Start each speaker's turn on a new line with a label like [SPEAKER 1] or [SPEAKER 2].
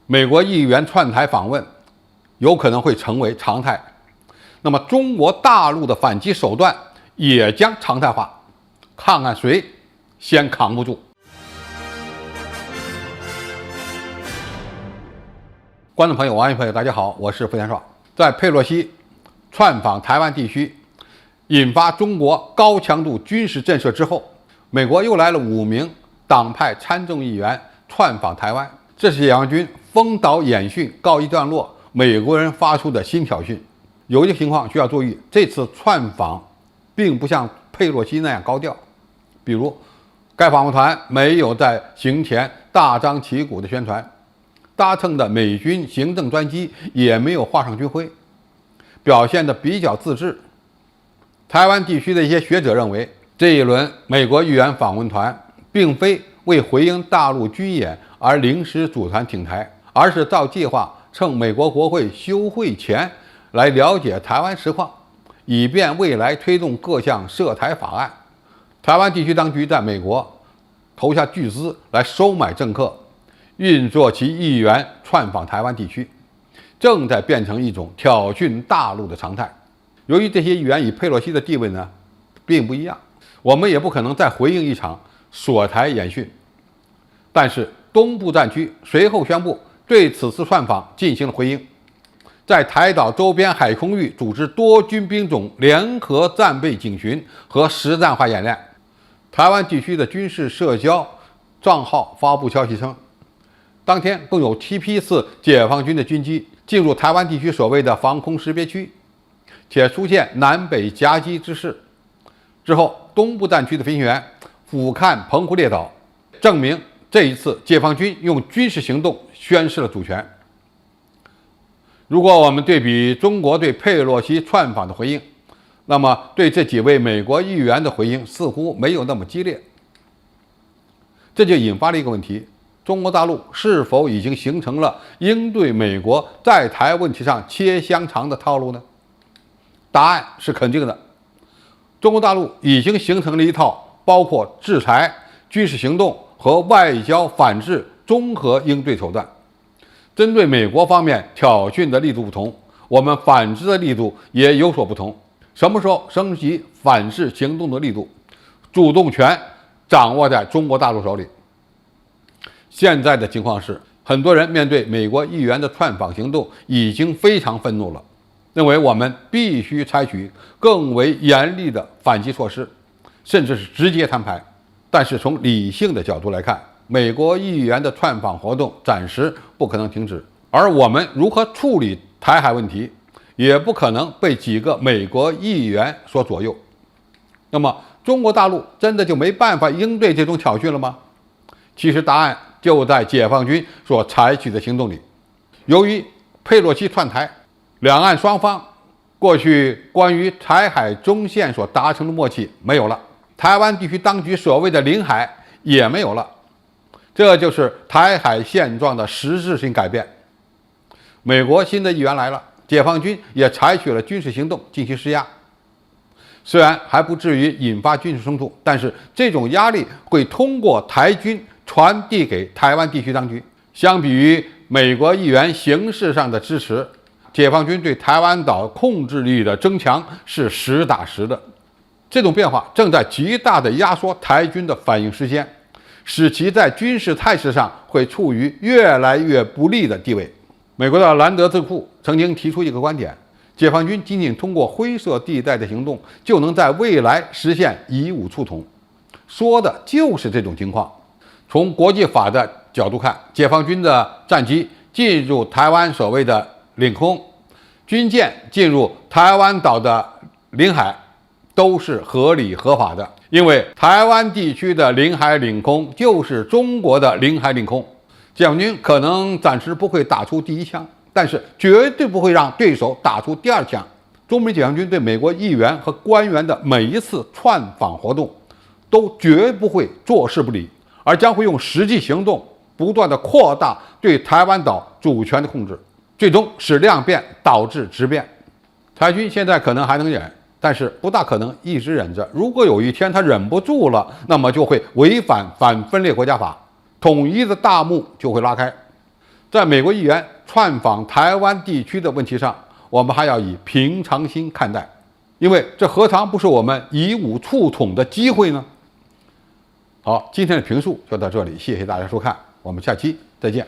[SPEAKER 1] 美国议员窜台访问有可能会成为常态，那么中国大陆的反击手段也将常态化，看看谁先扛不住。观众朋友、网友朋友，大家好，我是付天少。在佩洛西窜访台湾地区，引发中国高强度军事震慑之后，美国又来了5名党派参众议员窜访台湾，这是解放军封岛演训告一段落，美国人发出的新挑衅。有一个情况需要注意，这次窜访并不像佩洛西那样高调，比如该访问团没有在行前大张旗鼓的宣传，搭乘的美军行政专机也没有画上军徽，表现得比较自制。台湾地区的一些学者认为，这一轮美国议员访问团并非为回应大陆军演而临时组团挺台，而是照计划趁美国国会休会前来了解台湾实况，以便未来推动各项涉台法案。台湾地区当局在美国投下巨资来收买政客，运作其议员窜访台湾地区，正在变成一种挑衅大陆的常态。由于这些议员与佩洛西的地位呢并不一样，我们也不可能再回应一场锁台演训。但是东部战区随后宣布对此次窜访进行了回应，在台岛周边海空域组织多军兵种联合战备警巡和实战化演练。台湾地区的军事社交账号发布消息称，当天共有7批次解放军的军机进入台湾地区所谓的防空识别区，且出现南北夹击之势。之后，东部战区的飞行员俯瞰澎湖列岛，证明这一次解放军用军事行动宣示了主权。如果我们对比中国对佩洛西窜访的回应，那么对这几位美国议员的回应似乎没有那么激烈。这就引发了一个问题：中国大陆是否已经形成了应对美国在台问题上切香肠的套路呢？答案是肯定的。中国大陆已经形成了一套包括制裁、军事行动和外交反制综合应对手段。针对美国方面挑衅的力度不同，我们反制的力度也有所不同。什么时候升级反制行动的力度，主动权掌握在中国大陆手里。现在的情况是，很多人面对美国议员的窜访行动已经非常愤怒了，认为我们必须采取更为严厉的反击措施，甚至是直接摊牌。但是从理性的角度来看，美国议员的窜访活动暂时不可能停止，而我们如何处理台海问题，也不可能被几个美国议员所左右。那么，中国大陆真的就没办法应对这种挑衅了吗？其实答案就在解放军所采取的行动里。由于佩洛西窜台，两岸双方过去关于台海中线所达成的默契没有了，台湾地区当局所谓的领海也没有了，这就是台海现状的实质性改变。美国新的议员来了，解放军也采取了军事行动进行施压，虽然还不至于引发军事冲突，但是这种压力会通过台军传递给台湾地区当局。相比于美国议员形式上的支持，解放军对台湾岛控制力的增强是实打实的。这种变化正在极大地压缩台军的反应时间，使其在军事态势上会处于越来越不利的地位。美国的兰德智库曾经提出一个观点：解放军仅仅通过灰色地带的行动，就能在未来实现以武促统，说的就是这种情况。从国际法的角度看，解放军的战机进入台湾所谓的领空，军舰进入台湾岛的领海，都是合理合法的，因为台湾地区的领海领空就是中国的领海领空。解放军可能暂时不会打出第一枪，但是绝对不会让对手打出第二枪。中美解放军对美国议员和官员的每一次窜访活动，都绝不会坐视不理，而将会用实际行动不断地扩大对台湾岛主权的控制，最终使量变导致质变。台军现在可能还能忍，但是不大可能一直忍着。如果有一天他忍不住了，那么就会违反反分裂国家法，统一的大幕就会拉开。在美国议员窜访台湾地区的问题上，我们还要以平常心看待，因为这何尝不是我们以武促统的机会呢？好，今天的评述就到这里，谢谢大家收看，我们下期再见。